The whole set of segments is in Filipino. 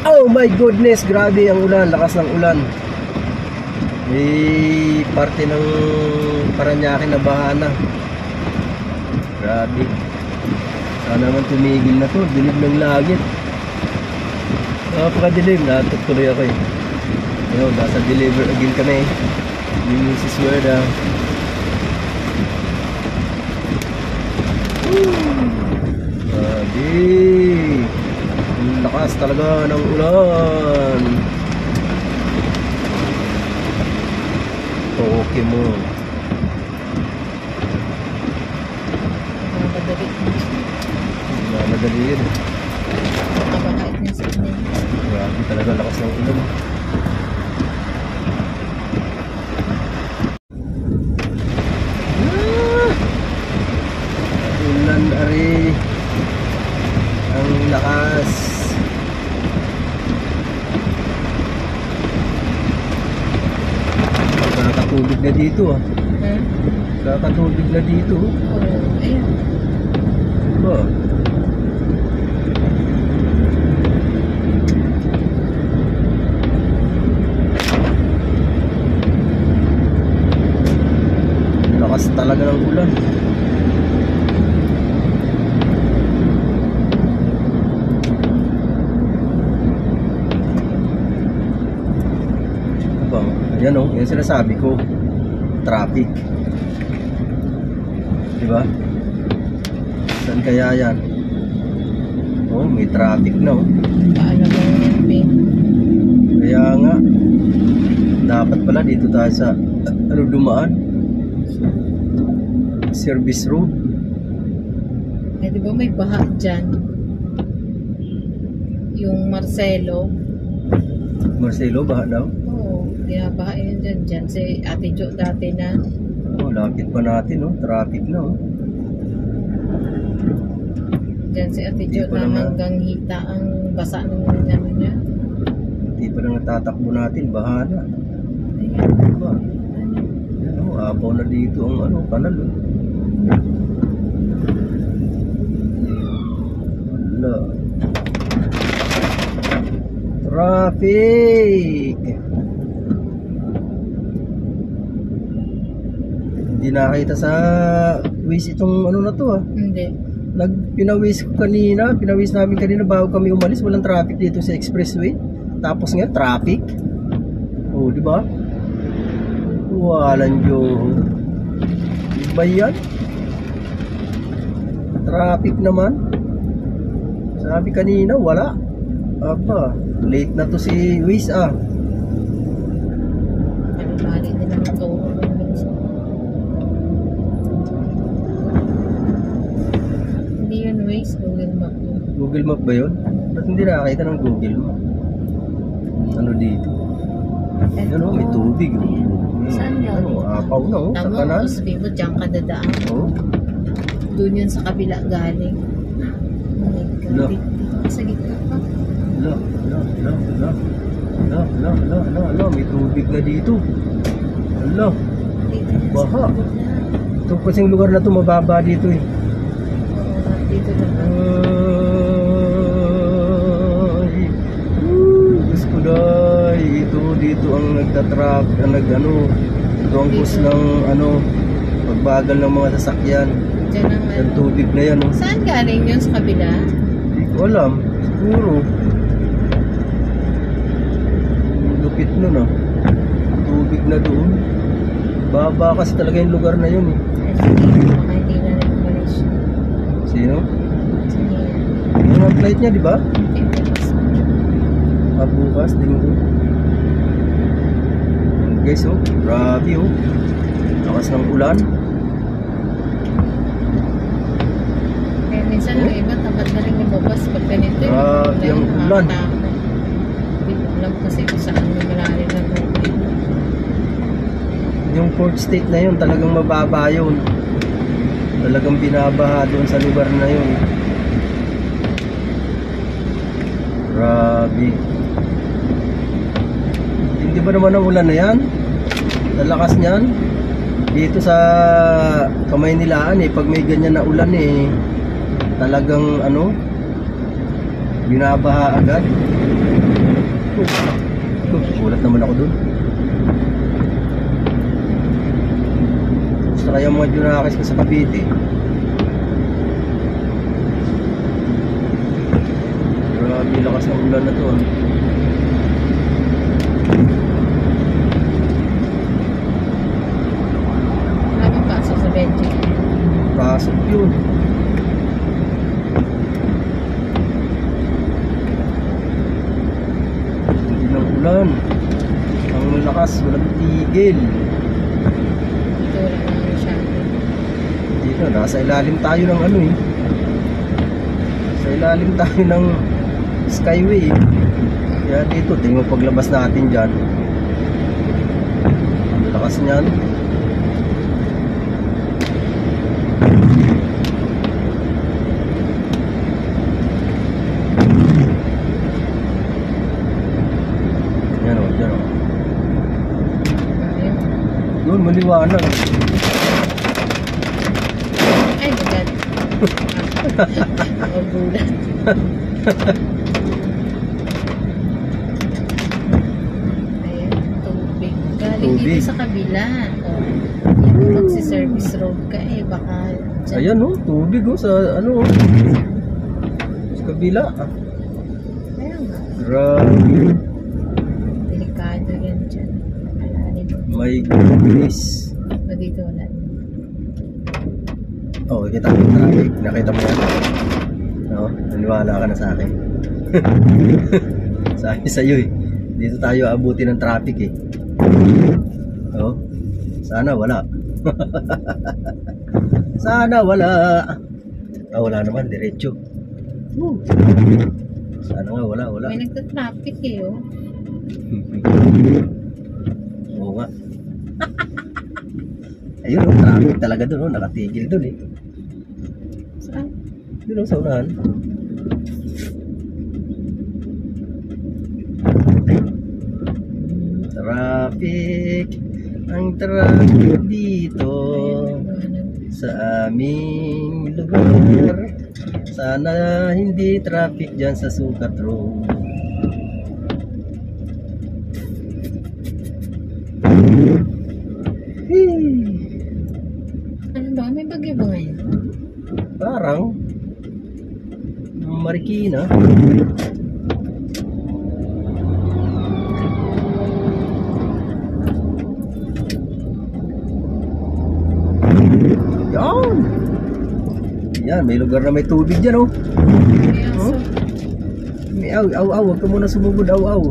Oh my goodness, grabe ang ulan, lakas ng ulan. May parte ng Parañaque na baha na. Grabe. Sana naman tumigil na to, dilim ng langit. Napakadilim, natok tuloy ako eh. Ayun, nasa deliver again kami. Yung Mrs. Werda. Grabe. Ang lakas talaga ng ulan. Okay mo. Madali yun. Nakakait niya sa inyo. Grabe talaga lakas ng ulan. Ulan ari. Ang lakas. Kakatubig na dito ah. Kakatubig na dito. Oh, ayun. Diba? Lakas talaga ng ulan. Yan o, yung sinasabi ko, traffic. Diba? Saan kaya yan? Oh, may traffic na oh. Paano ba yung pin? Kaya nga, dapat pala dito tayo sa ano dumaan? Service road. Eh, di ba may baha dyan? Yung Marcelo. Marcelo, baha daw? Binabaha yun dyan. Dyan si Ate Jo dati na. Oh, lapit pa natin, oh. Traffic na, oh. Dyan si Ate Jo na hanggang hita ang basa ng ano niya. Hindi pa lang natatakbo natin, baha na. Ayan. Diba? Yan, oh, apaw na dito ang ano, kanal, oh. Wala. Traffic! Hindi nakita sa Waze itong ano na to ah. Hindi. Pinawis ko kanina, pinawis namin kanina bago kami umalis, walang traffic dito sa expressway. Tapos nga traffic. Oh, di ba? Walang jo. Ba yan? Traffic naman. Sabi kanina wala. Aba, late na to si Waze ah. Ano bali din ang turo ng minsan. Hindi yun Waze, Google Map yun. Google Map ba yun? Ba't hindi nakakita ng Google Map? Ano dito? Yan o, may tubig o. Saan yun? Ano, apaw na o, sa Tama, kanan. sabi mo, dyan ka dadaan. Oo. Doon yun sa kabila galing. Oh my God. No. Dito sa gitna pa. May tubig na dito. Ala, Dito na sa baha. kabila. Ito kasing lugar na to mababa dito eh. Oo, dito na. Ay, Diyos ko day. Ito dito ang nagtatrap, ang nagano. Ito ang bus ng ano, pagbagal ng mga sasakyan. Diyan ang Yung tubig na yan oh. Saan galing yun sa kabila? Hindi ko alam, siguro. Lupit nun ah. Tubig na doon. Baba kasi talaga yung lugar na yun eh. Baka hindi na nag-umalis siya. Sino? Sige. Yung ang flight niya, di ba? Bukas. Bukas, linggo. Guys, oh, grabe oh. Lakas ng ulan. Kaya minsan ang iba, tamad na rin lumabas pag ganito. Grabe ang ulan. Hindi ko alam kasi kung saan may malalim na tubig. Yung port state na yun, talagang mababa yun. Talagang binabaha doon sa lugar na yun. Grabe. Hindi ba naman ang ulan na yan? Lalakas niyan. Dito sa Kamaynilaan eh, pag may ganyan na ulan eh, talagang ano, binabaha agad. Gulat naman ako dun. Gusto kaya mga Junakis ko sa Cavite. Grabe lakas ng ulan na to. Maraming pasok sa bench. Pasok yun. Hindi ng ulan. Ang lakas, walang tigil. Ito wala naman siya. Dito, nasa ilalim tayo ng ano eh. Sa ilalim tayo ng skyway. Kaya dito, tingnan mo paglabas natin dyan. Ang lakas niyan. Yan o, dyan o. Ayun. Doon, maliwanag. Ay, magad. Ang gulat. Ayan, tubig. Galing Tubig. dito sa kabila. Oh. Dito magsi-service road ka eh. Baka dyan. Ayan o, tubig o, sa ano o. Sa kabila. Ayan nga. Grabe. Delikado yan dyan. Alalim. My goodness. O dito wala. Oh, kita mo yung traffic. Nakita mo yan? No? Naniwala ka na sa akin. Sabi sa'yo eh. Dito tayo abutin ng traffic eh. Oh, sana wala. Sana wala. Ah, wala naman. Diretso. Sana nga wala. May nagta-traffic eh oh. Oo nga. Ayun oh, traffic talaga doon oh. Nakatigil doon eh. Saan? Doon oh, sa unahan. Traffic. Ang traffic dito sa aming lugar. Sana hindi traffic dyan sa Sukat Road. Ano ba? May bagyo ba ngayon? Parang Marikina. Yan. Yan, may lugar na may tubig dyan oh. Kaya Huh? so, May aw, huwag ka muna sumugod, aw.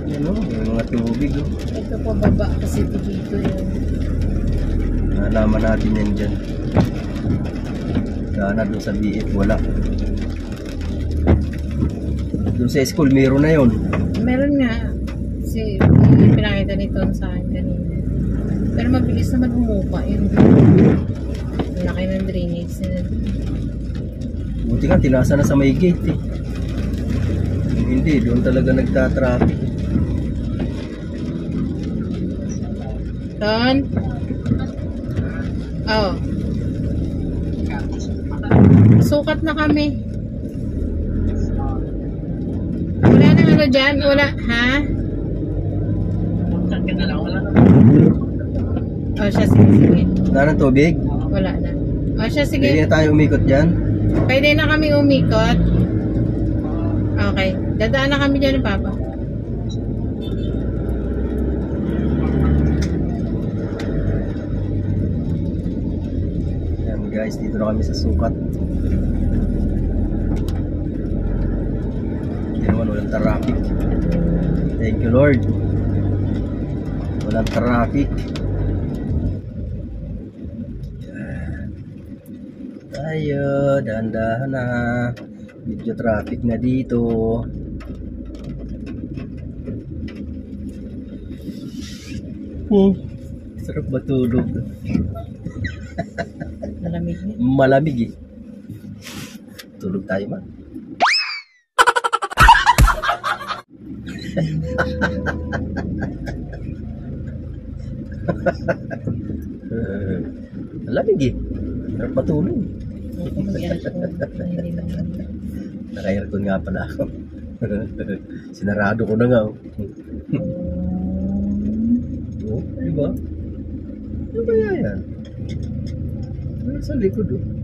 Yan oh, may mga tubig oh. ito pa baba kasi dito yun. Nalaman natin yan dyan. Sana doon sa BF wala. Doon sa school meron na yun. Meron nga. Kasi pinakita nito sa akin kanina. Pero mabilis naman humupa yun. Ang laki ng drainage na. Buti nga tinasa na sa may gate eh. Kung hindi, doon talaga nagta-traffic. Ton? Oh. Sukat na kami. Wala nang ano dyan? Wala, ha? Oh, siya, sige. Wala ng tubig? Wala na. Oh, siya, sige. Pwede na tayo umikot dyan? Pwede na kami umikot. Okay. Dadaan na kami dyan, Papa. Yan guys, dito na kami sa Sukat. Hindi naman walang traffic. Thank you Lord. Walang traffic. Tayo, dahan-dahan na. Medyo traffic na dito. Sarap matulog. Malamig niya. Malamig eh. Tulog tayo man. Malamig eh. Sarap matulog. Ako mag-aircon. Hindi naman. Naka-aircon nga pala ako. Sinarado ko na nga. Oh, oh di ba? Ano ba yan? Ano sa likod oh?